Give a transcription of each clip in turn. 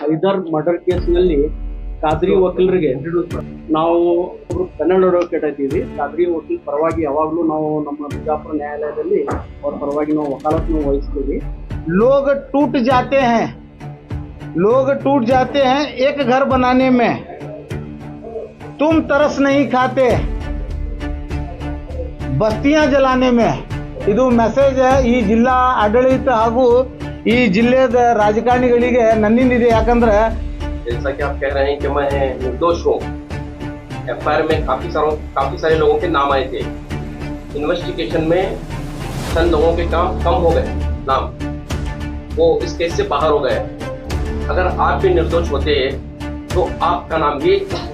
Hyder murder ಕೇಸ್ನಲ್ಲಿ ಖಾದ್ರಿ ವಕೀಲರಿಗೆ ನಾವು ಕನ್ನಡ ಅಡ್ವೊಕೇಟ್ ಇದ್ದೀವಿ. ಖಾದ್ರಿ ವಕೀಲ್ ಪರವಾಗಿ ಯಾವಾಗಲೂ ನಾವು ನಮ್ಮ ಬಿಜಾಪುರ ನ್ಯಾಯಾಲಯದಲ್ಲಿ ಅವ್ರ ಪರವಾಗಿ ನಾವು ವಕಾಲತ್ನ ವಹಿಸ್ತೀವಿ. लोग टूट जाते हैं एक घर बनाने में, तुम तरस नहीं खाते बस्तियां जलाने में. ಇದು ಮೆಸೇಜ್ ಈ ಜಿಲ್ಲಾ ಆಡಳಿತ ಹಾಗೂ ಈ ಜಿಲ್ಲೆಯ ರಾಜಕಾರಣಿಗಳಿಗೆ ನನ್ನಿಂದಿದೆ. ಯಾಕಂದ್ರೆ जैसा कि आप कह रहे हैं कि मैं निर्दोष हूँ, एफआईआर में काफी सारे लोगों के नाम आए थे. इन्वेस्टिगेशन में चंद लोगों के काम कम हो गए, नाम वो इस केस से बाहर हो गए. अगर आप भी निर्दोष होते तो आपका नाम भी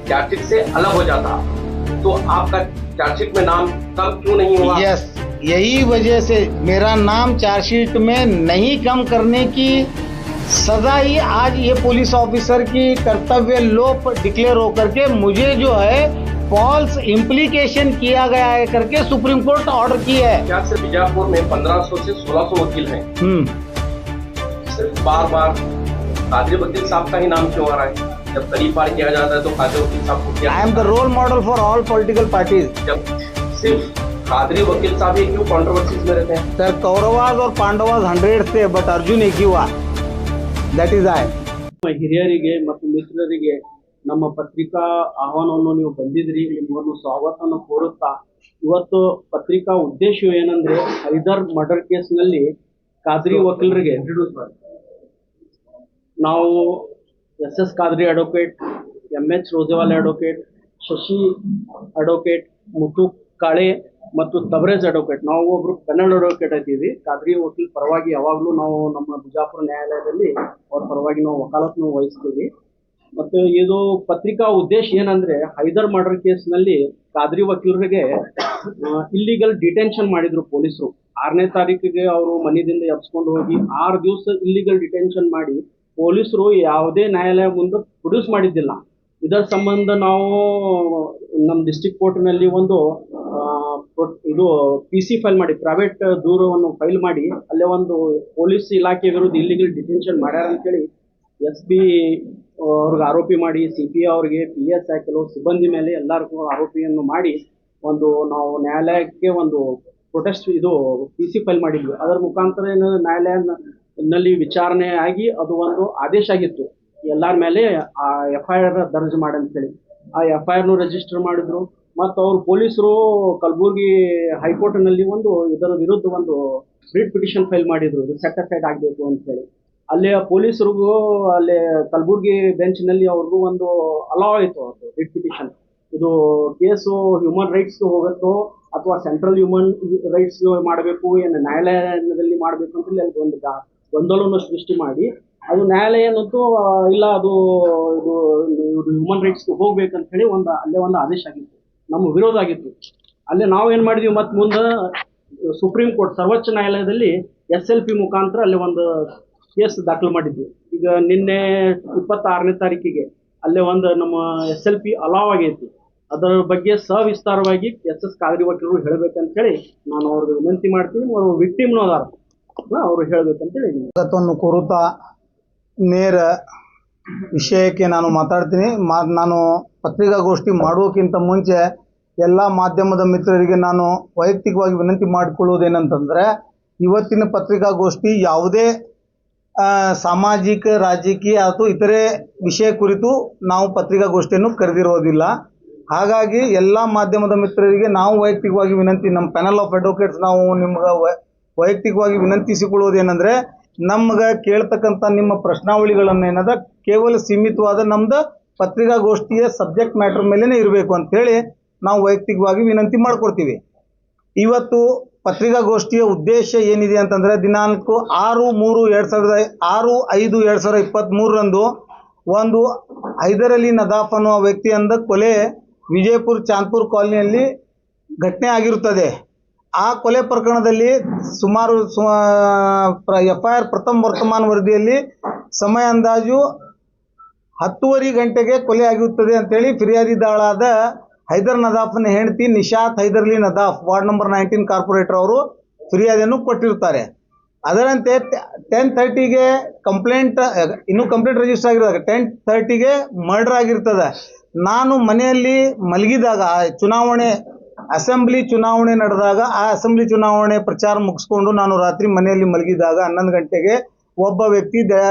चार्जशीट से अलग हो जाता. तो आपका चार्जशीट में नाम कम क्यों नहीं हुआ? यस, यही वजह से मेरा नाम चार्जशीट में नहीं कम करने की सजा ही आज ये पुलिस ऑफिसर की कर्तव्य लोप डिक्लेयर होकर के मुझे जो है फॉल्स इम्प्लीकेशन किया गया है करके सुप्रीम कोर्ट ऑर्डर की है. क्या सिर्फ बीजापुर में 1500 से 1600 वकील हैं? सिर्फ बार बार खाद्री वकील साहब का ही नाम क्यों आ रहा है? जब करीब पार किया जाता है तो खाद्री वकील साहब को किया. I am the role model for all political parties. जब सिर्फ खाद्री वकील साहब ही क्यों कंट्रोवर्सीज में रहते हैं? सर, कौरवाज और पांडवाज 100 थे, बट अर्जुन एक ही हुआ. That is I. ಹಿರಿಯರಿಗೆ ಮತ್ತು ಮಿತ್ರರಿಗೆ ನಮ್ಮ ಪತ್ರಿಕಾ ಆಹ್ವಾನವನ್ನು ನೀವು ಬಂದಿದ್ರಿ, ನಿಮ್ಮನ್ನು ಸ್ವಾಗತವನ್ನು ಕೋರುತ್ತಾ ಇವತ್ತು ಪತ್ರಿಕಾ ಉದ್ದೇಶ ಏನಂದ್ರೆ ಹೈದರ್ ಮರ್ಡರ್ ಕೇಸ್ನಲ್ಲಿ ಖಾದ್ರಿ ವಕೀಲರಿಗೆ ನಾವು SS Khadri advocate, MH Rojawale advocate, Shashi advocate, Muttu Kale ಮತ್ತು ತಬರೇಜ್ ಅಡ್ವೊಕೇಟ್, ನಾವು ಒಬ್ರು ಕನ್ನಡ ಅಡ್ವೊಕೇಟ್ ಇದ್ದೀವಿ. ಖಾದ್ರಿ ವಕೀಲ್ ಪರವಾಗಿ ಯಾವಾಗಲೂ ನಾವು ನಮ್ಮ ಬಿಜಾಪುರ ನ್ಯಾಯಾಲಯದಲ್ಲಿ ಅವ್ರ ಪರವಾಗಿ ನಾವು ವಕಾಲತ್ನ ವಹಿಸ್ತೀವಿ. ಮತ್ತು ಇದು ಪತ್ರಿಕಾ ಉದ್ದೇಶ ಏನಂದ್ರೆ ಹೈದರ್ ಮರ್ಡರ್ ಕೇಸ್ನಲ್ಲಿ ಖಾದ್ರಿ ವಕೀಲರಿಗೆ ಇಲ್ಲಿಗಲ್ ಡಿಟೆನ್ಷನ್ ಮಾಡಿದ್ರು ಪೊಲೀಸರು. 6ನೇ ತಾರೀಕಿಗೆ ಅವರು ಮನೆಯಿಂದ ಎಬ್ಸ್ಕೊಂಡು ಹೋಗಿ 6 ದಿವಸ ಇಲ್ಲಿಗಲ್ ಡಿಟೆನ್ಷನ್ ಮಾಡಿ ಪೊಲೀಸರು ಯಾವುದೇ ನ್ಯಾಯಾಲಯ ಮುಂದೆ ಪ್ರೊಡ್ಯೂಸ್ ಮಾಡಿದ್ದಿಲ್ಲ. ಇದರ ಸಂಬಂಧ ನಾವು ನಮ್ಮ ಡಿಸ್ಟ್ರಿಕ್ಟ್ ಕೋರ್ಟ್ನಲ್ಲಿ ಒಂದು ಇದು PC ಫೈಲ್ ಮಾಡಿ ಪ್ರೈವೇಟ್ ದೂರವನ್ನು ಫೈಲ್ ಮಾಡಿ ಅಲ್ಲೇ ಒಂದು ಪೊಲೀಸ್ ಇಲಾಖೆ ವಿರುದ್ಧ ಇಲ್ಲಿಗಲ್ ಡಿಟೆನ್ಷನ್ ಮಾಡ್ಯಾರ ಅಂತೇಳಿ SP ಅವ್ರಿಗೆ ಆರೋಪಿ ಮಾಡಿ CPI ಅವ್ರಿಗೆ PSI ಕೆಲವು ಸಿಬ್ಬಂದಿ ಮೇಲೆ ಎಲ್ಲರಿಗೂ ಆರೋಪಿಯನ್ನು ಮಾಡಿ ಒಂದು ನಾವು ನ್ಯಾಯಾಲಯಕ್ಕೆ ಒಂದು ಪ್ರೊಟೆಸ್ಟ್ ಇದು PC ಫೈಲ್ ಮಾಡಿದ್ವಿ. ಅದರ ಮುಖಾಂತರ ಏನು ನ್ಯಾಯಾಲಯನಲ್ಲಿ ವಿಚಾರಣೆ ಆಗಿ ಅದು ಒಂದು ಆದೇಶ ಆಗಿತ್ತು ಎಲ್ಲರ ಮೇಲೆ ಆ FIR ದರ್ಜ್ ಮಾಡಿ ಅಂತೇಳಿ. ಆ FIR ರಿಜಿಸ್ಟರ್ ಮಾಡಿದ್ರು. ಮತ್ತು ಅವರು ಪೊಲೀಸರು ಕಲಬುರ್ಗಿ ಹೈಕೋರ್ಟ್ನಲ್ಲಿ ಒಂದು ಇದರ ವಿರುದ್ಧ ಒಂದು ರಿಟ್ ಪಿಟಿಷನ್ ಫೈಲ್ ಮಾಡಿದ್ರು, ಇದು ಸೆಟ್ ಅಸೈಡ್ ಆಗಬೇಕು ಅಂತೇಳಿ. ಅಲ್ಲಿ ಪೊಲೀಸರಿಗೂ ಅಲ್ಲಿ ಕಲಬುರ್ಗಿ ಬೆಂಚ್ನಲ್ಲಿ ಅವ್ರಿಗೂ ಒಂದು ಅಲಾವ್ ಆಯಿತು ಅದು ರಿಟ್ ಪಿಟಿಷನ್. ಇದು ಕೇಸು ಹ್ಯೂಮನ್ ರೈಟ್ಸ್ ಹೋಗುತ್ತೋ ಅಥವಾ ಸೆಂಟ್ರಲ್ ಹ್ಯೂಮನ್ ರೈಟ್ಸ್ ಮಾಡಬೇಕು, ಏನು ನ್ಯಾಯಾಲಯದಲ್ಲಿ ಮಾಡಬೇಕು ಅಂತೇಳಿ ಅಲ್ಲಿ ಒಂದು ಗೊಂದಲವನ್ನು ಸೃಷ್ಟಿ ಮಾಡಿ ಅದು ನ್ಯಾಯಾಲಯ ಏನಂತೂ ಇಲ್ಲ, ಅದು ಇದು ಹ್ಯೂಮನ್ ರೈಟ್ಸ್ಗೆ ಹೋಗ್ಬೇಕಂತ ಹೇಳಿ ಅಲ್ಲೇ ಒಂದು ಆದೇಶ ಆಗಿತ್ತು, ನಮ್ಮ ವಿರೋಧ ಆಗಿತ್ತು. ಅಲ್ಲೇ ನಾವು ಏನು ಮಾಡಿದ್ವಿ, ಮತ್ತು ಮುಂದೆ ಸುಪ್ರೀಂ ಕೋರ್ಟ್ ಸರ್ವೋಚ್ಚ ನ್ಯಾಯಾಲಯದಲ್ಲಿ SLP ಮುಖಾಂತರ ಅಲ್ಲಿ ಒಂದು ಕೇಸ್ ದಾಖಲು ಮಾಡಿದ್ವಿ. ಈಗ ನಿನ್ನೆ 26ನೇ ತಾರೀಕಿಗೆ ಅಲ್ಲೇ ಒಂದು ನಮ್ಮ SLP ಅಲಾವ್ ಆಗೈತಿ. ಅದರ ಬಗ್ಗೆ ಸವಿಸ್ತಾರವಾಗಿ SS ಖಾದ್ರಿ ವಕೀಲರು ಹೇಳಬೇಕಂತೇಳಿ ನಾನು ಅವ್ರಿಗೆ ವಿನಂತಿ ಮಾಡ್ತೀನಿ. ಅವರು ವಿಕ್ಟಿಮ್ನೂ ಅದಾರ, ಅವರು ಹೇಳಬೇಕಂತೇಳಿ ಸ್ವಾಗತವನ್ನು ಕೋರುತ್ತಾ ನೇರ ವಿಷಯಕ್ಕೆ ನಾನು ಮಾತಾಡ್ತೀನಿ. ನಾನು ಪತ್ರಿಕಾಗೋಷ್ಠಿ ಮಾಡೋಕ್ಕಿಂತ ಮುಂಚೆ ಎಲ್ಲ ಮಾಧ್ಯಮದ ಮಿತ್ರರಿಗೆ ನಾನು ವೈಯಕ್ತಿಕವಾಗಿ ವಿನಂತಿ ಮಾಡಿಕೊಳ್ಳುವುದೇನಂತಂದರೆ, ಇವತ್ತಿನ ಪತ್ರಿಕಾಗೋಷ್ಠಿ ಯಾವುದೇ ಸಾಮಾಜಿಕ, ರಾಜಕೀಯ ಅಥವಾ ಇತರೆ ವಿಷಯ ಕುರಿತು ನಾವು ಪತ್ರಿಕಾಗೋಷ್ಠಿಯನ್ನು ಕರೆದಿರೋದಿಲ್ಲ. ಹಾಗಾಗಿ ಎಲ್ಲ ಮಾಧ್ಯಮದ ಮಿತ್ರರಿಗೆ ನಾವು ವೈಯಕ್ತಿಕವಾಗಿ ವಿನಂತಿ, ನಮ್ಮ ಪ್ಯಾನಲ್ ಆಫ್ ಅಡ್ವೊಕೇಟ್ಸ್ ನಾವು ನಿಮ್ಗೆ ವೈಯಕ್ತಿಕವಾಗಿ ವಿನಂತಿಸಿಕೊಳ್ಳುವುದೇನೆಂದರೆ, ನಮ್ಗೆ ಕೇಳ್ತಕ್ಕಂಥ ನಿಮ್ಮ ಪ್ರಶ್ನಾವಳಿಗಳನ್ನು ಏನದ ಕೇವಲ ಸೀಮಿತವಾದ ನಮ್ದು ಪತ್ರಿಕಾಗೋಷ್ಠಿಯ ಸಬ್ಜೆಕ್ಟ್ ಮ್ಯಾಟರ್ ಮೇಲೇ ಇರಬೇಕು ಅಂಥೇಳಿ ನಾವು ವೈಯಕ್ತಿಕವಾಗಿ ವಿನಂತಿ ಮಾಡ್ಕೊಡ್ತೀವಿ. ಇವತ್ತು ಪತ್ರಿಕಾಗೋಷ್ಠಿಯ ಉದ್ದೇಶ ಏನಿದೆ ಅಂತಂದರೆ, ದಿನಾಂಕ 6/5/2023 ಒಂದು ಹೈದರ್ ಅಲಿ ನದಾಫ್ ಅನ್ನುವ ವ್ಯಕ್ತಿಯಿಂದ ಕೊಲೆ ವಿಜಯಪುರ ಚಾಂದ್ಪುರ್ ಕಾಲನಿಯಲ್ಲಿ ಘಟನೆ ಆಗಿರುತ್ತದೆ. ಆ ಕೊಲೆ ಪ್ರಕರಣದಲ್ಲಿ ಸುಮಾರು FIR ಪ್ರಥಮ ವರ್ತಮಾನ ವರದಿಯಲ್ಲಿ ಸಮಯ ಅಂದಾಜು 10:30 ಗಂಟೆಗೆ ಕೊಲೆ ಆಗಿರುತ್ತದೆ ಅಂತೇಳಿ ಫಿರ್ಯಾದಿದಾಳಾದ ಹೈದರ್ ನದಾಫ್ನ ಹೆಂಡತಿ Nishat Haidar Ali Nadaf ward number 19 corporator ಅವರು ಫಿರ್ಯಾದಿಯನ್ನು ಕೊಟ್ಟಿರುತ್ತಾರೆ. ಅದರಂತೆ 10:30ಗೆ ಕಂಪ್ಲೇಂಟ್, ಇನ್ನೂ ಕಂಪ್ಲೇಂಟ್ ರಿಜಿಸ್ಟರ್ ಆಗಿರೋದಾಗ 10:30ಗೆ ಮರ್ಡರ್ ಆಗಿರ್ತದೆ. ನಾನು ಮನೆಯಲ್ಲಿ ಮಲಗಿದಾಗ ಚುನಾವಣೆ ಅಸೆಂಬ್ಲಿ ಚುನಾವಣೆ ನಡೆದಾಗ ಆ ಅಸೆಂಬ್ಲಿ ಚುನಾವಣೆ ಪ್ರಚಾರ ಮುಗಿಸ್ಕೊಂಡು ನಾನು ರಾತ್ರಿ ಮನೆಯಲ್ಲಿ ಮಲಗಿದಾಗ 11 ಗಂಟೆಗೆ ಒಬ್ಬ ವ್ಯಕ್ತಿ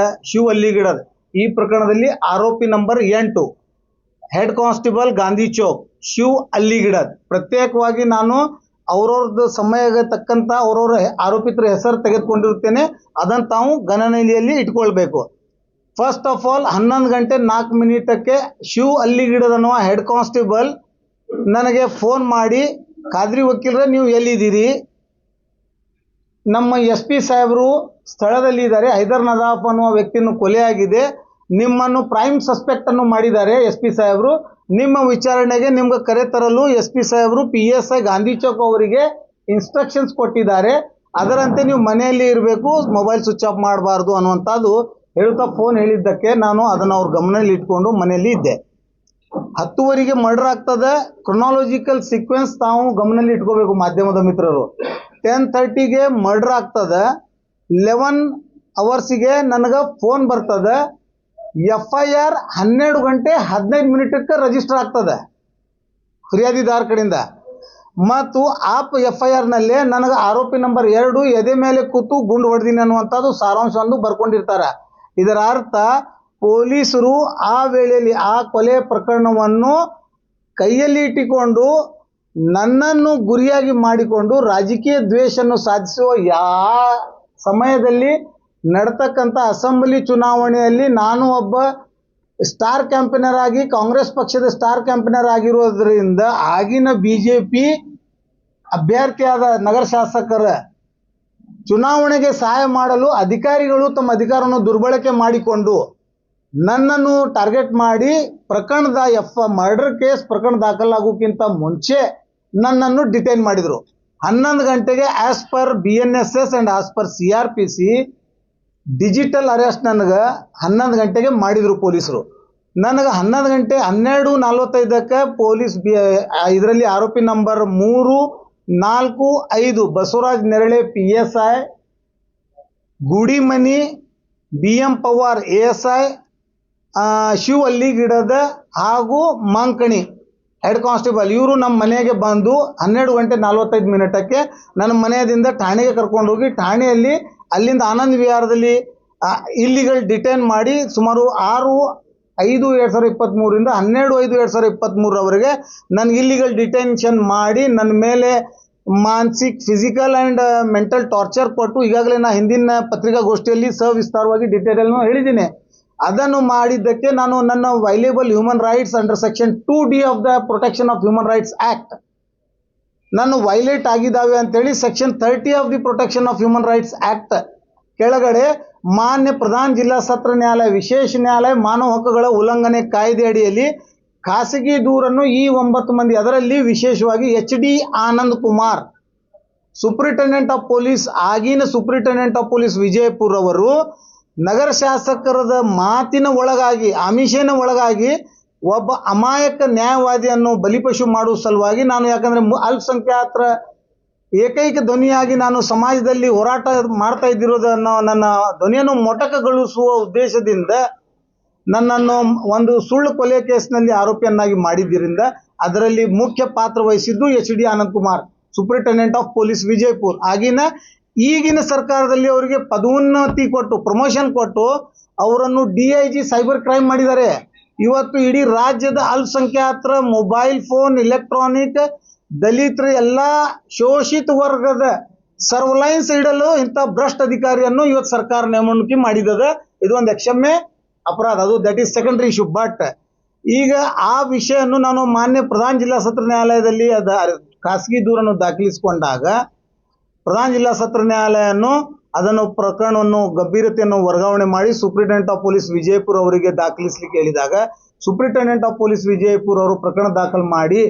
ಶಿವ್ ಅಲ್ಲಿಗಿಡದ್ ಈ ಪ್ರಕರಣದಲ್ಲಿ ಆರೋಪಿ number 8 head constable Gandhi Chowk Shiv Alligidad ಪ್ರತ್ಯೇಕವಾಗಿ ನಾನು ಅವ್ರವ್ರದ್ದು ಸಮಯಕ್ಕೆ ತಕ್ಕಂತ ಅವ್ರವ್ರ ಆರೋಪಿತರ ಹೆಸರು ತೆಗೆದುಕೊಂಡಿರುತ್ತೇನೆ. ಅದನ್ನು ತಾವು ಗಣನೆಯಲ್ಲಿ ಇಟ್ಕೊಳ್ಬೇಕು. ಫಸ್ಟ್ ಆಫ್ ಆಲ್ 11 ಗಂಟೆ 4 ಮಿನಿಟಕ್ಕೆ ಶಿವ್ ಅಲ್ಲಿಗಿಡದ್ ಅನ್ನುವ ಹೆಡ್ ಕಾನ್ಸ್ಟೇಬಲ್ ನನಗೆ ಫೋನ್ ಮಾಡಿ, ಖಾದ್ರಿ ವಕೀಲರೇ ನೀವು ಎಲ್ಲಿದ್ದೀರಿ, ನಮ್ಮ SP ಸಾಹೇಬರು ಸ್ಥಳದಲ್ಲಿ ಇದ್ದಾರೆ, ಹೈದರ್ ನದಾಫ್ ಅನ್ನುವ ವ್ಯಕ್ತಿಯನ್ನು ಕೊಲೆಯಾಗಿದೆ, ನಿಮ್ಮನ್ನು ಪ್ರೈಮ್ ಸಸ್ಪೆಕ್ಟ್ ಅನ್ನು ಮಾಡಿದ್ದಾರೆ SP ಸಾಹೇಬರು, ನಿಮ್ಮ ವಿಚಾರಣೆಗೆ ನಿಮ್ಗೆ ಕರೆ ತರಲು SP ಸಾಹೇಬರು PSI ಗಾಂಧಿ ಚೌಕ್ ಅವರಿಗೆ ಇನ್ಸ್ಟ್ರಕ್ಷನ್ಸ್ ಕೊಟ್ಟಿದ್ದಾರೆ, ಅದರಂತೆ ನೀವು ಮನೆಯಲ್ಲಿ ಇರಬೇಕು, ಮೊಬೈಲ್ ಸ್ವಿಚ್ ಆಫ್ ಮಾಡಬಾರ್ದು ಅನ್ನುವಂಥದ್ದು ಹೇಳ್ತಾ ಫೋನ್ ಹೇಳಿದ್ದಕ್ಕೆ ನಾನು ಅದನ್ನು ಅವ್ರ ಗಮನದಲ್ಲಿ ಇಟ್ಕೊಂಡು ಮನೆಯಲ್ಲಿ ಇದ್ದೆ. 10:00ಗೆ ಮರ್ಡರ್ ಆಗ್ತದೆ. ಕ್ರೊನಾಲಜಿಕಲ್ ಸೀಕ್ವೆನ್ಸ್ ತಾವು ಗಮನದಲ್ಲಿ ಇಟ್ಕೋಬೇಕು ಮಾಧ್ಯಮದ ಮಿತ್ರರು. 10:30ಗೆ ಮರ್ಡರ್ ಆಗ್ತದೆ. 11 ಅವರ್ಸಿಗೆ ನನಗೆ ಫೋನ್ ಬರ್ತದೆ. FIR 12 ಗಂಟೆ 15 ಮಿನಿಟಕ್ಕೆ ರಿಜಿಸ್ಟರ್ ಆಗ್ತದೆ ಫಿರ್ಯಾದಿದಾರ ಕಡೆಯಿಂದ. ಮತ್ತು ಆಪ್ FIR ನಲ್ಲಿ ನನಗೆ ಆರೋಪಿ ನಂಬರ್ 2 ಎದೆ ಮೇಲೆ ಕೂತು ಗುಂಡು ಹೊಡೆದಿನಿ ಅನ್ನುವಂಥದ್ದು ಸಾರಾಂಶವನ್ನು ಬರ್ಕೊಂಡಿರ್ತಾರೆ. ಇದರ ಅರ್ಥ ಪೊಲೀಸರು ಆ ವೇಳೆಯಲ್ಲಿ ಆ ಕೊಲೆ ಪ್ರಕರಣವನ್ನು ಕೈಯಲ್ಲಿ ಇಟ್ಟುಕೊಂಡು ನನ್ನನ್ನು ಗುರಿಯಾಗಿ ಮಾಡಿಕೊಂಡು ರಾಜಕೀಯ ದ್ವೇಷವನ್ನು ಸಾಧಿಸುವ ಸಮಯದಲ್ಲಿ ನಡ್ತಕ್ಕಂಥ ಅಸೆಂಬ್ಲಿ ಚುನಾವಣೆಯಲ್ಲಿ ನಾನು ಒಬ್ಬ ಸ್ಟಾರ್ ಕ್ಯಾಂಪೇನರ್ ಆಗಿ ಕಾಂಗ್ರೆಸ್ ಪಕ್ಷದ ಸ್ಟಾರ್ ಕ್ಯಾಂಪೇನರ್ ಆಗಿರೋದ್ರಿಂದ ಆಗಿನ BJP ಅಭ್ಯರ್ಥಿಯಾದ ನಗರ ಶಾಸಕರ ಚುನಾವಣೆಗೆ ಸಹಾಯ ಮಾಡಲು ಅಧಿಕಾರಿಗಳು ತಮ್ಮ ಅಧಿಕಾರವನ್ನು ದುರ್ಬಳಕೆ ಮಾಡಿಕೊಂಡು ನನ್ನನ್ನು ಟಾರ್ಗೆಟ್ ಮಾಡಿ ಪ್ರಕರಣದ ಮರ್ಡರ್ ಕೇಸ್ ಪ್ರಕರಣ ದಾಖಲಾಗೋಕ್ಕಿಂತ ಮುಂಚೆ ನನ್ನನ್ನು ಡಿಟೈನ್ ಮಾಡಿದರು. 11 ಗಂಟೆಗೆ as per BNSS and as per CRPC digital arrest ನನಗೆ 11 ಗಂಟೆಗೆ ಮಾಡಿದರು ಪೊಲೀಸರು. ನನಗೆ 11 ಗಂಟೆ 12:45ಕ್ಕೆ ಪೊಲೀಸ್ ಇದರಲ್ಲಿ ಆರೋಪಿ number 3, 4, 5 Basavaraj Nerale PSI, Gudimani BM Pawar ASI, Shiv Alligidad ಹಾಗೂ ಮಂಕಣಿ ಹೆಡ್ ಕಾನ್ಸ್ಟೇಬಲ್ ಇವರು ನಮ್ಮ ಮನೆಗೆ ಬಂದು 12 ಗಂಟೆ 45 ಮಿನಿಟಕ್ಕೆ ನನ್ನ ಮನೆಯಿಂದ ಠಾಣೆಗೆ ಕರ್ಕೊಂಡು ಹೋಗಿ ಠಾಣೆಯಲ್ಲಿ ಅಲ್ಲಿಂದ ಆನಂದ್ ವಿಹಾರದಲ್ಲಿ ಇಲ್ಲಿಗಲ್ ಡಿಟೈನ್ ಮಾಡಿ ಸುಮಾರು 6/5/2023 12/5/2023 ನನಗೆ ಇಲ್ಲಿಗಲ್ ಡಿಟೆನ್ಷನ್ ಮಾಡಿ ನನ್ನ ಮೇಲೆ ಮಾನಸಿಕ ಫಿಸಿಕಲ್ ಆ್ಯಂಡ್ ಮೆಂಟಲ್ ಟಾರ್ಚರ್ ಕೊಟ್ಟು ಈಗಾಗಲೇ ನಾನು ಹಿಂದಿನ ಪತ್ರಿಕಾಗೋಷ್ಠಿಯಲ್ಲಿ ಸವಿಸ್ತಾರವಾಗಿ ಡಿಟೇಲನ್ನು ಹೇಳಿದ್ದೀನಿ. ಅದನ್ನು ಮಾಡಿದ್ದಕ್ಕೆ ನಾನು ನನ್ನ available human rights under section 2D of the protection of human rights act ನಾನು ವೈಲೇಟ್ ಆಗಿದ್ದಾವೆ ಅಂತೇಳಿ section 30 of the protection of human rights act ಕೆಳಗಡೆ ಮಾನ್ಯ ಪ್ರಧಾನ ಜಿಲ್ಲಾ ಸತ್ರ ನ್ಯಾಯಾಲಯ ವಿಶೇಷ ನ್ಯಾಯಾಲಯ ಮಾನವ ಹಕ್ಕುಗಳ ಉಲ್ಲಂಘನೆ ಕಾಯ್ದೆ ಅಡಿಯಲ್ಲಿ ಖಾಸಗಿ ದೂರನ್ನು ಈ 9 ಮಂದಿ ಅದರಲ್ಲಿ ವಿಶೇಷವಾಗಿ HD Anand Kumar superintendent of police ಆಗಿನ ಸೂಪರಿಂಟೆಂಡೆಂಟ್ ಆಫ್ ಪೊಲೀಸ್ ವಿಜಯಪುರ ಅವರು ನಗರ ಶಾಸಕರದ ಮಾತಿನ ಒಳಗಾಗಿ ಆಮಿಷನ ಒಳಗಾಗಿ ಒಬ್ಬ ಅಮಾಯಕ ನ್ಯಾಯವಾದಿಯನ್ನು ಬಲಿಪಶು ಮಾಡುವ ಸಲುವಾಗಿ ನಾನು ಯಾಕಂದರೆ ಅಲ್ಪಸಂಖ್ಯಾತರ ಏಕೈಕ ಧ್ವನಿಯಾಗಿ ನಾನು ಸಮಾಜದಲ್ಲಿ ಹೋರಾಟ ಮಾಡ್ತಾ ಇದ್ದಿರೋದನ್ನು ನನ್ನ ಧ್ವನಿಯನ್ನು ಮೊಟಕಗೊಳಿಸುವ ಉದ್ದೇಶದಿಂದ ನನ್ನನ್ನು ಒಂದು ಸುಳ್ಳು ಕೊಲೆ ಕೇಸ್ನಲ್ಲಿ ಆರೋಪಿಯನ್ನಾಗಿ ಮಾಡಿದ್ದರಿಂದ ಅದರಲ್ಲಿ ಮುಖ್ಯ ಪಾತ್ರ ವಹಿಸಿದ್ದು HD Anand Kumar superintendent of police Vijayapura. ಈಗಿನ ಸರ್ಕಾರದಲ್ಲಿ ಅವರಿಗೆ ಪದೋನ್ನತಿ ಕೊಟ್ಟು ಪ್ರಮೋಷನ್ ಕೊಟ್ಟು ಅವರನ್ನು DIG ಸೈಬರ್ ಕ್ರೈಮ್ ಮಾಡಿದ್ದಾರೆ. ಇವತ್ತು ಇಡೀ ರಾಜ್ಯದ ಅಲ್ಪಸಂಖ್ಯಾತರ ಮೊಬೈಲ್ ಫೋನ್ ಎಲೆಕ್ಟ್ರಾನಿಕ್ ದಲಿತರ ಎಲ್ಲ ಶೋಷಿತ ವರ್ಗದ ಸರ್ವಲೈನ್ಸ್ ಇಡಲು ಇಂಥ ಭ್ರಷ್ಟ ಅಧಿಕಾರಿಯನ್ನು ಇವತ್ತು ಸರ್ಕಾರ ನೇಮಕ ಮಾಡಿದದ. ಇದು ಒಂದು ಅಕ್ಷಮ್ಯ ಅಪರಾಧ, ಅದು that is secondary issue. But ಈಗ ಆ ವಿಷಯವನ್ನು ನಾನು ಮಾನ್ಯ ಪ್ರಧಾನ ಜಿಲ್ಲಾ ಸತ್ರ ನ್ಯಾಯಾಲಯದಲ್ಲಿ ಖಾಸಗಿ ದೂರನ್ನು ದಾಖಲಿಸಿಕೊಂಡಾಗ ಪ್ರಧಾನ ಜಿಲ್ಲಾ ಸತ್ರ ನ್ಯಾಯಾಲಯವನ್ನು ಅದನ್ನು ಪ್ರಕರಣವನ್ನು ಗಂಭೀರತೆಯನ್ನು ವರ್ಗಾವಣೆ ಮಾಡಿ ಸೂಪರಿಂಟೆಂಡೆಂಟ್ ಆಫ್ ಪೊಲೀಸ್ ವಿಜಯಪುರ ಅವರಿಗೆ ದಾಖಲಿಸಲಿಕ್ಕೆ ಹೇಳಿದಾಗ ಸೂಪರಿಂಟೆಂಡೆಂಟ್ ಆಫ್ ಪೊಲೀಸ್ ವಿಜಯಪುರ ಅವರು ಪ್ರಕರಣ ದಾಖಲು ಮಾಡಿ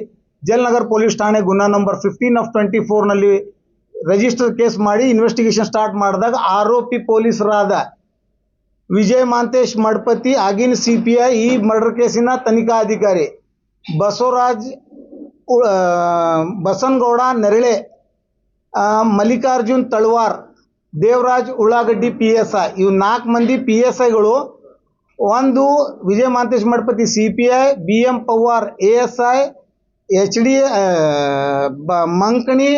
ಜಲನಗರ್ ಪೊಲೀಸ್ ಠಾಣೆ ಗುನಾ ನಂಬರ್ 15/24 ರಿಜಿಸ್ಟರ್ ಕೇಸ್ ಮಾಡಿ ಇನ್ವೆಸ್ಟಿಗೇಷನ್ ಸ್ಟಾರ್ಟ್ ಮಾಡಿದಾಗ ಆರೋಪಿ ಪೊಲೀಸರಾದ ವಿಜಯ್ ಮಾಂತೇಶ್ ಮಡ್ಪತಿ ಆಗಿನ CPI ಈ ಮರ್ಡರ್ ಕೇಸಿನ ತನಿಖಾಧಿಕಾರಿ ಬಸನಗೌಡ ನೆರಳೆ, ಮಲ್ಲಿಕಾರ್ಜುನ್ ತಳವಾರ್, ದೇವರಾಜ್ ಉಳ್ಳಾಗಡ್ಡಿ PSI, ಇವು 4 ಮಂದಿ PSIಗಳು. ಒಂದು Vijaya Mantesh Mathpati CPI, BM Pawar ASI, HD Mankani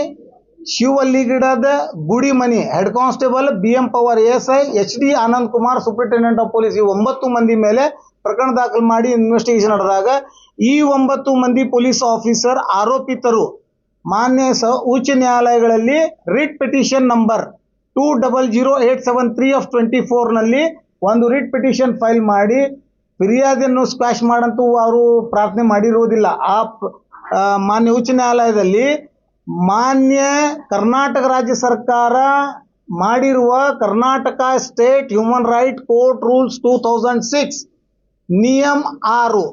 Shivalligidad Gudimani head constable, BM Pawar ASI, HD Anand Kumar superintendent of police, ಈ 9 ಮಂದಿ ಮೇಲೆ ಪ್ರಕರಣ ದಾಖಲು ಮಾಡಿ ಇನ್ವೆಸ್ಟಿಗೇಷನ್ ನಡೆದಾಗ ಈ 9 ಮಂದಿ ಪೊಲೀಸ್ ಆಫೀಸರ್ ಆರೋಪಿತರು ಮಾನ್ಯ ಉಚ್ಚ ನ್ಯಾಯಾಲಯಗಳಲ್ಲಿ ರಿಟ್ ಪಿಟಿಷನ್ ನಂಬರ್ 200873 ಆಫ್ 24 ನಲ್ಲಿ ಒಂದು ರಿಟ್ ಪಿಟಿಷನ್ ಫೈಲ್ ಮಾಡಿ ಫಿರ್ಯಾದಿಯನ್ನು ಸ್ಕ್ವಾಶ್ ಮಾಡಂತೂ ಅವರು ಪ್ರಾರ್ಥನೆ ಮಾಡಿರುವುದಿಲ್ಲ. ಮಾನ್ಯ ಉಚ್ಚ ನ್ಯಾಯಾಲಯದಲ್ಲಿ ಮಾನ್ಯ ಕರ್ನಾಟಕ ರಾಜ್ಯ ಸರ್ಕಾರ ಮಾಡಿರುವ Karnataka state human right court rules 2006 ನಿಯಮ 6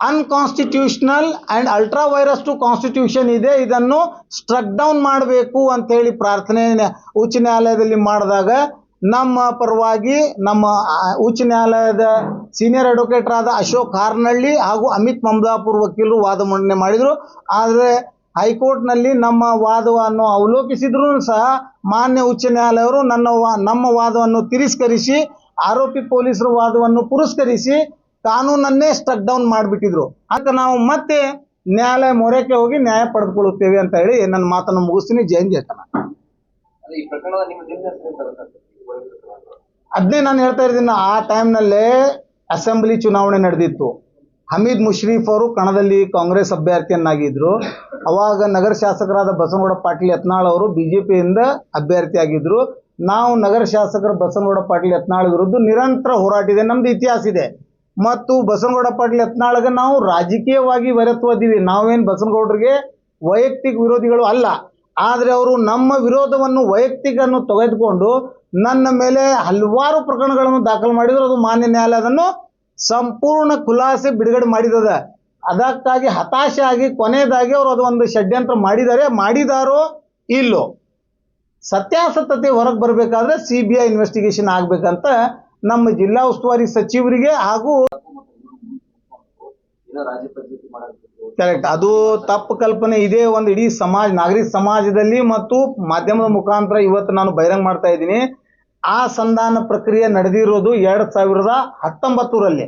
unconstitutional and ultra vires to constitution ಇದೆ, ಇದನ್ನು ಸ್ಟ್ರಕ್ ಡೌನ್ ಮಾಡಬೇಕು ಅಂತ ಹೇಳಿ ಪ್ರಾರ್ಥನೆ ಉಚ್ಚ ನ್ಯಾಯಾಲಯದಲ್ಲಿ ಮಾಡಿದಾಗ ನಮ್ಮ ಪರವಾಗಿ ನಮ್ಮ ಉಚ್ಚ ನ್ಯಾಯಾಲಯದ ಸೀನಿಯರ್ ಅಡ್ವೊಕೇಟ್ ಆದ ಅಶೋಕ್ ಹಾರ್ನಳ್ಳಿ ಹಾಗೂ ಅಮಿತ್ ಮಮದಾಪುರ್ ವಕೀಲರು ವಾದ ಮಂಡನೆ ಮಾಡಿದರು. ಆದರೆ ಹೈಕೋರ್ಟ್ನಲ್ಲಿ ನಮ್ಮ ವಾದವನ್ನು ಅವಲೋಕಿಸಿದ್ರು ಸಹ ಮಾನ್ಯ ಉಚ್ಚ ನ್ಯಾಯಾಲಯವರು ನಮ್ಮ ವಾದವನ್ನು ತಿರಸ್ಕರಿಸಿ ಆರೋಪಿ ಪೊಲೀಸರ ವಾದವನ್ನು ಪುರಸ್ಕರಿಸಿ ಕಾನೂನನ್ನೇ ಸ್ಟ್ರಕ್ ಡೌನ್ ಮಾಡಿಬಿಟ್ಟಿದ್ರು. ಅದಕ್ಕೆ ನಾವು ಮತ್ತೆ ನ್ಯಾಯಾಲಯ ಮೊರೆಗೆ ಹೋಗಿ ನ್ಯಾಯ ಪಡೆದುಕೊಳ್ಳುತ್ತೇವೆ ಅಂತ ಹೇಳಿ ನನ್ನ ಮಾತನ್ನು ಮುಗಿಸ್ತೀನಿ. ಜೈನ್ ಜೇತನ. ಅದನ್ನೇ ನಾನು ಹೇಳ್ತಾ ಇದ್ದೀನಿ. ಆ ಟೈಮ್ನಲ್ಲೇ ಅಸೆಂಬ್ಲಿ ಚುನಾವಣೆ ನಡೆದಿತ್ತು. ಹಮೀದ್ ಮುಷ್ರೀಫ್ ಅವರು ಕಣದಲ್ಲಿ ಕಾಂಗ್ರೆಸ್ ಅಭ್ಯರ್ಥಿಯನ್ನಾಗಿದ್ದರು. ಅವಾಗ ನಗರ ಶಾಸಕರಾದ ಬಸನಗೌಡ ಪಾಟೀಲ್ ಯತ್ನಾಳ್ ಅವರು BJPಯಿಂದ ಅಭ್ಯರ್ಥಿಯಾಗಿದ್ದರು. ನಾವು ನಗರ ಶಾಸಕರ ಬಸನಗೌಡ ಪಾಟೀಲ್ ಯತ್ನಾಳ್ ವಿರುದ್ಧ ನಿರಂತರ ಹೋರಾಟ ಇದೆ, ನಮ್ದು ಇತಿಹಾಸ ಇದೆ. ಮತ್ತು ಬಸನಗೌಡ ಪಾಟೀಲ್ ಯತ್ನಾಳ್ಗೆ ನಾವು ರಾಜಕೀಯವಾಗಿ ಬೆರೆತುವುದಿವಿ. ನಾವೇನು ಬಸನಗೌಡರಿಗೆ ವೈಯಕ್ತಿಕ ವಿರೋಧಿಗಳು ಅಲ್ಲ. ಆದರೆ ಅವರು ನಮ್ಮ ವಿರೋಧವನ್ನು ವೈಯಕ್ತಿಕನ್ನು ತೆಗೆದುಕೊಂಡು ನನ್ನ ಮೇಲೆ ಹಲವಾರು ಪ್ರಕರಣಗಳನ್ನು ದಾಖಲು ಮಾಡಿದರು. ಅದು ಮಾನ್ಯ ನ್ಯಾಯಾಲಯ ಅದನ್ನು ಸಂಪೂರ್ಣ ಖುಲಾಸೆ ಬಿಡುಗಡೆ ಮಾಡಿದದ. ಅದಕ್ಕಾಗಿ ಹತಾಶೆ ಆಗಿ ಕೊನೆಯದಾಗಿ ಅವರು ಅದು ಒಂದು ಷಡ್ಯಂತ್ರ ಮಾಡಿದಾರೋ ಇಲ್ಲೋ ಸತ್ಯಾಸತ್ಯತೆ ಹೊರಗೆ ಬರಬೇಕಾದ್ರೆ CBI ಇನ್ವೆಸ್ಟಿಗೇಷನ್ ಆಗಬೇಕಂತ ನಮ್ಮ ಜಿಲ್ಲಾ ಉಸ್ತುವಾರಿ ಸಚಿವರಿಗೆ ಹಾಗೂ ಕರೆಕ್ಟ್ ಅದು ತಪ್ಪು ಕಲ್ಪನೆ ಇದೆ. ಒಂದು ಇಡೀ ಸಮಾಜ ನಾಗರಿಕ ಸಮಾಜದಲ್ಲಿ ಮತ್ತು ಮಾಧ್ಯಮದ ಮುಖಾಂತರ ಇವತ್ತು ನಾನು ಬಹಿರಂಗ ಮಾಡ್ತಾ ಇದ್ದೀನಿ. ಆ ಸಂಧಾನ ಪ್ರಕ್ರಿಯೆ ನಡೆದಿರೋದು 2019ರಲ್ಲಿ.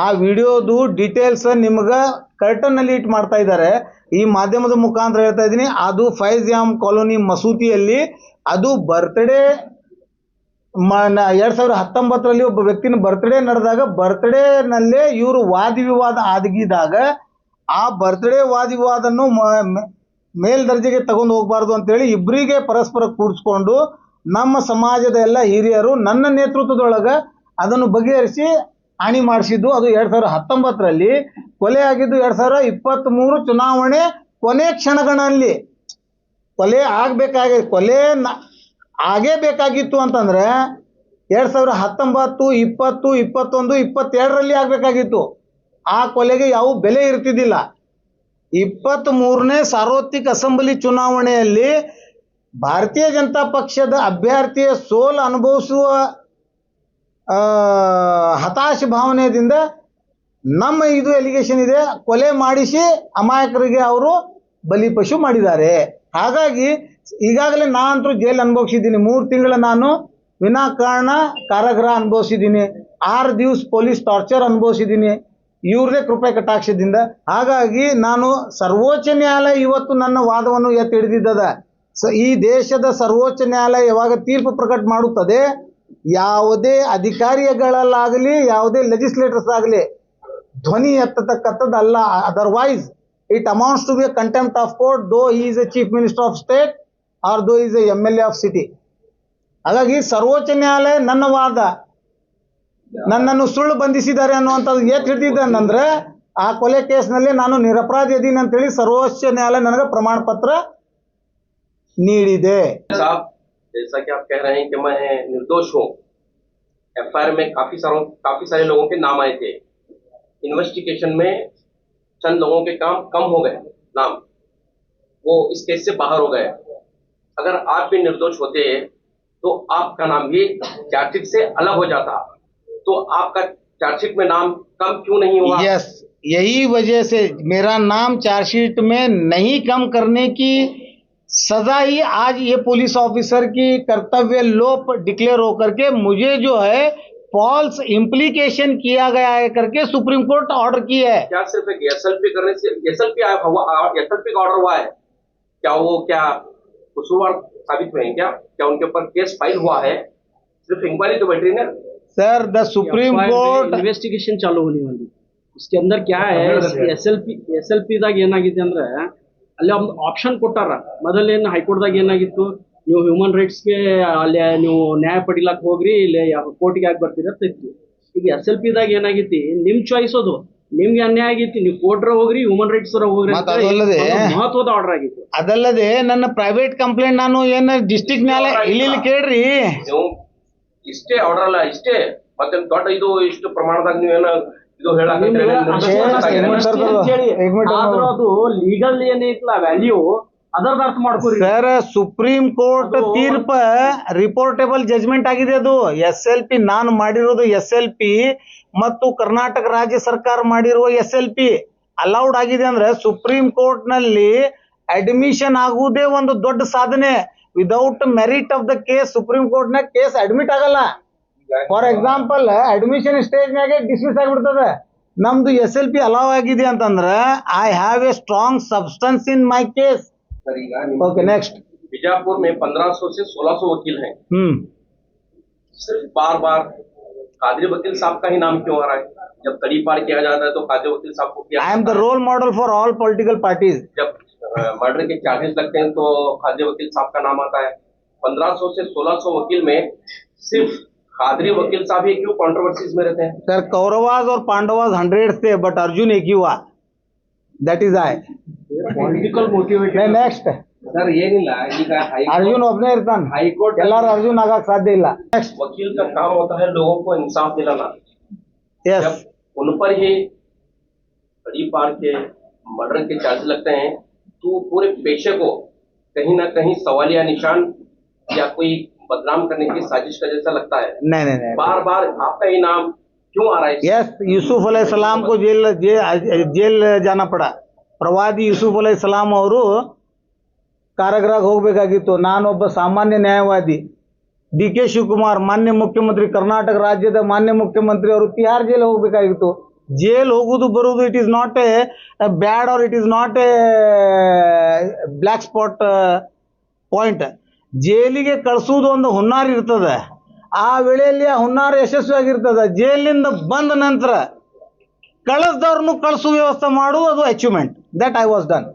ಆ ವಿಡಿಯೋದು ಡೀಟೇಲ್ಸ್ ನಿಮ್ಗೆ ಕರ್ಟನ್ನಲ್ಲಿ ಇಟ್ಟು ಮಾಡ್ತಾ ಇದ್ದಾರೆ. ಈ ಮಾಧ್ಯಮದ ಮುಖಾಂತರ ಹೇಳ್ತಾ ಇದ್ದೀನಿ. ಅದು ಫೈಜ್ ಜಾಮ್ ಕಾಲೋನಿ ಮಸೂತಿಯಲ್ಲಿ ಅದು ಬರ್ತ್ಡೇ 2019ರಲ್ಲಿ ಒಬ್ಬ ವ್ಯಕ್ತಿನ ಬರ್ತ್ಡೇ ನಡೆದಾಗ ಬರ್ತ್ಡೇನಲ್ಲೇ ಇವರು ವಾದ ವಿವಾದ ಆಗಿದಾಗ ಆ ಬರ್ತ್ಡೇ ವಾದ ವಿವಾದನ್ನು ಮೇಲ್ದರ್ಜೆಗೆ ತಗೊಂಡು ಹೋಗಬಾರ್ದು ಅಂತೇಳಿ ಇಬ್ಬರಿಗೆ ಪರಸ್ಪರ ಕೂಡಿಸ್ಕೊಂಡು ನಮ್ಮ ಸಮಾಜದ ಎಲ್ಲ ಹಿರಿಯರು ನನ್ನ ನೇತೃತ್ವದೊಳಗೆ ಅದನ್ನು ಬಗೆಹರಿಸಿ ಹಾನಿ ಮಾಡಿಸಿದ್ದು. ಅದು 2019ರಲ್ಲಿ. ಕೊಲೆ ಆಗಿದ್ದು 2023 ಚುನಾವಣೆ ಕೊನೆ ಕ್ಷಣಗಳಲ್ಲಿ. ಕೊಲೆ ಆಗೇ ಬೇಕಾಗಿತ್ತು ಅಂತಂದರೆ 2019, 20, 21, 22ರಲ್ಲಿ ಆಗಬೇಕಾಗಿತ್ತು. ಆ ಕೊಲೆಗೆ ಯಾವ ಬೆಲೆ ಇರ್ತಿದ್ದಿಲ್ಲ. 23ನೇ ಸಾರ್ವತ್ರಿಕ ಅಸೆಂಬ್ಲಿ ಚುನಾವಣೆಯಲ್ಲಿ ಭಾರತೀಯ ಜನತಾ ಪಕ್ಷದ ಅಭ್ಯರ್ಥಿಯ ಸೋಲು ಅನುಭವಿಸುವ ಹತಾಶ ಭಾವನೆಯಿಂದ ನಮ್ಮ ಇದು ಎಲಿಗೇಷನ್ ಇದೆ, ಕೊಲೆ ಮಾಡಿಸಿ ಅಮಾಯಕರಿಗೆ ಅವರು ಬಲಿಪಶು ಮಾಡಿದ್ದಾರೆ. ಹಾಗಾಗಿ ಈಗಾಗಲೇ ನಾನಂತೂ ಜೈಲು ಅನುಭವಿಸಿದ್ದೀನಿ. 3 ತಿಂಗಳ ನಾನು ವಿನಾಕಾರಣ ಕಾರಾಗೃಹ ಅನುಭವಿಸಿದ್ದೀನಿ. 6 ದಿವಸ ಪೊಲೀಸ್ ಟಾರ್ಚರ್ ಅನುಭವಿಸಿದ್ದೀನಿ ಇವ್ರದೇ ಕೃಪೆ ಕಟಾಕ್ಷದಿಂದ. ಹಾಗಾಗಿ ನಾನು ಸರ್ವೋಚ್ಚ ನ್ಯಾಯಾಲಯ ಇವತ್ತು ನನ್ನ ವಾದವನ್ನು ಎತ್ತಿ ಹಿಡಿದಿದ್ದದ. ಈ ದೇಶದ ಸರ್ವೋಚ್ಚ ನ್ಯಾಯಾಲಯ ಯಾವಾಗ ತೀರ್ಪು ಪ್ರಕಟ ಮಾಡುತ್ತದೆ, ಯಾವುದೇ ಅಧಿಕಾರಿಗಳಲ್ಲಾಗಲಿ ಯಾವುದೇ ಲೆಜಿಸ್ಲೇಟರ್ಸ್ ಆಗಲಿ ಧ್ವನಿ ಎತ್ತತಕ್ಕಂಥದ್ದಲ್ಲ. Otherwise it amounts to be a contempt of court though he is a chief minister of state or though is a MLA of city. ಹಾಗಾಗಿ ಸರ್ವೋಚ್ಚ ನ್ಯಾಯಾಲಯ ನನ್ನ ವಾದ ನನ್ನನ್ನು ಸುಳ್ಳು ಬಂಧಿಸಿದ್ದಾರೆ ಅನ್ನುವಂಥದ್ದು ಏತ್ ಹಿಡಿದಿದ್ದೇನೆಂದ್ರೆ ಆ ಕೊಲೆ ಕೇಸ್ನಲ್ಲಿ ನಾನು ನಿರಪರಾಧಿ ಇದ್ದೀನಿ ಅಂತೇಳಿ ಸರ್ವೋಚ್ಚ ನ್ಯಾಯಾಲಯ ನನಗೆ ಪ್ರಮಾಣ ಪತ್ರ ನೀಡಿದೆ. जैसा कि आप कह रहे हैं कि मैं निर्दोष हूँ, FIR में काफी सारे लोगों के नाम आए थे. इन्वेस्टिगेशन में चंद लोगों के कम हो गए नाम, वो इस केस से बाहर हो गए. अगर आप भी निर्दोष होते तो आपका नाम भी चार्जशीट से अलग हो जाता, तो आपका चार्जशीट में नाम कम क्यों नहीं हुआ? यस, यही वजह से मेरा नाम चार्जशीट में नहीं कम करने की सजा ही आज ये पुलिस ऑफिसर की कर्तव्य लोप डिक्लेयर होकर के मुझे जो है फॉल्स इम्प्लीकेशन किया गया है करके सुप्रीम कोर्ट ऑर्डर की है। क्या सिर्फ एक एसएलपी करने से एसएलपी का ऑर्डर हुआ है? क्या वो क्या कसूरवार साबित हुए हैं? क्या उनके ऊपर केस फाइल हुआ है? सिर्फ इंक्वायरी तो बैठ रही ना। Sir the supreme court investigation ಚಾಲೂ ಹೋಗಿ इसके अंदर क्या है ಎಸ್.ಎಲ್.ಪಿ ದಾಗ ಏನಾಗಿದೆ ಅಂದ್ರೆ ಅಲ್ಲಿ ಒಂದು ಆಪ್ಷನ್ ಕೊಟ್ಟಾರ. ಮೊದಲೇನು ಹೈಕೋರ್ಟ್ದಾಗ ಏನಾಗಿತ್ತು, ನೀವು ಹ್ಯೂಮನ್ ರೈಟ್ಸ್ಗೆ ಅಲ್ಲಿ ನೀವು ನ್ಯಾಯ ಪಡಿಲಾಕ್ ಹೋಗ್ರಿ, ಇಲ್ಲಿ ಕೋರ್ಟ್ಗೆ ಯಾಕೆ ಬರ್ತೀರ ಅಂತ ಇತ್ತು. ಈಗ ಎಸ್.ಎಲ್.ಪಿ ದಾಗ ಏನಾಗೈತಿ, ನಿಮ್ ಚಾಯ್ಸ್ ಅದು, ನಿಮ್ಗೆ ಅನ್ಯಾಯ ಆಗೈತಿ, ನೀವು ಕೋರ್ಟ್ರ ಹೋಗ್ರಿ, ಹ್ಯೂಮನ್ ರೈಟ್ಸ್ ಹೋಗ್ರಿ ಅಂತ ಮಹತ್ವದ ಆರ್ಡರ್ ಆಗಿತ್ತು. ಅದಲ್ಲದೆ ನನ್ನ ಪ್ರೈವೇಟ್ ಕಂಪ್ಲೇಂಟ್ ನಾನು ಏನ ಡಿಸ್ಟ್ರಿಕ್ಟ್ ನ್ಯಾಯಾಲಯ ಇಲ್ಲಿ ಕೇಳ್ರಿ, ನೀವು ಇಷ್ಟೇ ಆರ್ಡರ್ ಅಲ್ಲ, ಇಷ್ಟೇ ಮತ್ತೆ ದೊಡ್ಡ ಇದು ಇಷ್ಟು ಪ್ರಮಾಣದಾಗ ನೀವೇನ ಇದು ಆದ್ರೂ ಅದು ಲೀಗಲ್ ಏನೈತಲ್ಲ ವ್ಯಾಲ್ಯೂ ಅದರದ ಅರ್ಥ ಮಾಡ್ಕೋರಿ ಸರ್. ಸುಪ್ರೀಂ ಕೋರ್ಟ್ ತೀರ್ಪ ರಿಪೋರ್ಟೇಬಲ್ ಜಜ್ಮೆಂಟ್ ಆಗಿದೆ. ಅದು ಎಸ್.ಎಲ್.ಪಿ ನಾನು ಮಾಡಿರೋದು ಎಸ್.ಎಲ್.ಪಿ ಮತ್ತು ಕರ್ನಾಟಕ ರಾಜ್ಯ ಸರ್ಕಾರ ಮಾಡಿರುವ ಎಸ್.ಎಲ್.ಪಿ ಅಲೌಡ್ ಆಗಿದೆ ಅಂದ್ರೆ ಸುಪ್ರೀಂ ಕೋರ್ಟ್ ನಲ್ಲಿ ಅಡ್ಮಿಷನ್ ಆಗುವುದೇ ಒಂದು ದೊಡ್ಡ ಸಾಧನೆ. Without merit of the case supreme court ನ ಕೇಸ್ ಅಡ್ಮಿಟ್ ಆಗಲ್ಲ. ಫಾರ್ ಎಕ್ಸಾಂಪಲ್ ಅಡ್ಮಿಷನ್ ಸ್ಟೇಜ್ ನ್ಯಾಗೆ ಡಿಸ್ಮಿಸ್ ಆಗಿಬಿಡ್ತದೆ. ನಮ್ದು ಎಸ್.ಎಲ್.ಪಿ ಅಲೌ ಆಗಿದೆ ಅಂತಂದ್ರೆ I have a strong substance in my case. Okay next. Bijapur में 1500 से 1600 वकील हैं। सिर्फ बार बार कादरी वकील साहब का ही नाम क्यों आ रहा है? जब तड़ी पार किया जाता है तो कादरी वकील साहब को किया। I am the role model for all political parties. जब मर्डर के चार्जेस लगते हैं तो कादरी वकील साहब का नाम आता है। 1500 से 1600 वकील में सिर्फ कादरी वकील साहब ही क्यों कंट्रोवर्सीज में रहते हैं? सर कौरवाज और पांडवाज 100 थे बट अर्जुन एक ही हुआ, that is I political motivated. Next sir ಏನಿಲ್ಲ, ಈಗ अर्जुन ಒಬ್ಬನೇ ಇರ್ತಾನೆ, हाईकोर्ट ಎಲ್ಲರೂ अर्जुन ಆಗಕ್ ಸಾಧ್ಯ ಇಲ್ಲ. नेक्स्ट वकील का काम होता है लोगों को इंसाफ दिलाना। यस जब उन पर ही बड़ी पार के मर्डर के चार्ज लगते हैं तो पूरे पेशे को कहीं ना कहीं सवालिया निशान या कोई बदनाम करने की साजिश का जैसा लगता है। नहीं नहीं नहीं बार बार आपका ही नाम क्यों आ रहा है? यस यूसुफ अलैहिस्सलाम को जेल जाना पड़ा. ಪ್ರವಾದಿ ಯೂಸುಫ್ ಅಲೈಹಿಸ್ಸಲಾಂ ಅವರು ಕಾರಾಗೃಹಕ್ಕೆ ಹೋಗಬೇಕಾಗಿತ್ತು. ನಾನೊಬ್ಬ ಸಾಮಾನ್ಯ ನ್ಯಾಯವಾದಿ. ಡಿ ಕೆ ಶಿವಕುಮಾರ್ ಮಾನ್ಯ ಮುಖ್ಯಮಂತ್ರಿ, ಕರ್ನಾಟಕ ರಾಜ್ಯದ ಮಾನ್ಯ ಮುಖ್ಯಮಂತ್ರಿ ಅವರು ತಿಹಾರ್ ಜೈಲ್ ಹೋಗಬೇಕಾಗಿತ್ತು. ಜೈಲ್ ಹೋಗುವುದು ಬರುವುದು it is not a bad or it is not a black spot point. ಜೈಲಿಗೆ ಕಳಿಸುವುದು ಒಂದು ಹುನ್ನಾರ ಇರ್ತದೆ. ಆ ವೇಳೆಯಲ್ಲಿ ಆ ಹುನ್ನಾರ ಯಶಸ್ವಿಯಾಗಿರ್ತದೆ. ಜೈಲಿನಿಂದ ಬಂದ ನಂತರ ಕಳಿಸಿದವ್ರನ್ನು ಕಳಿಸುವ ವ್ಯವಸ್ಥೆ ಮಾಡುವುದು ಅದು achievement. That I was done.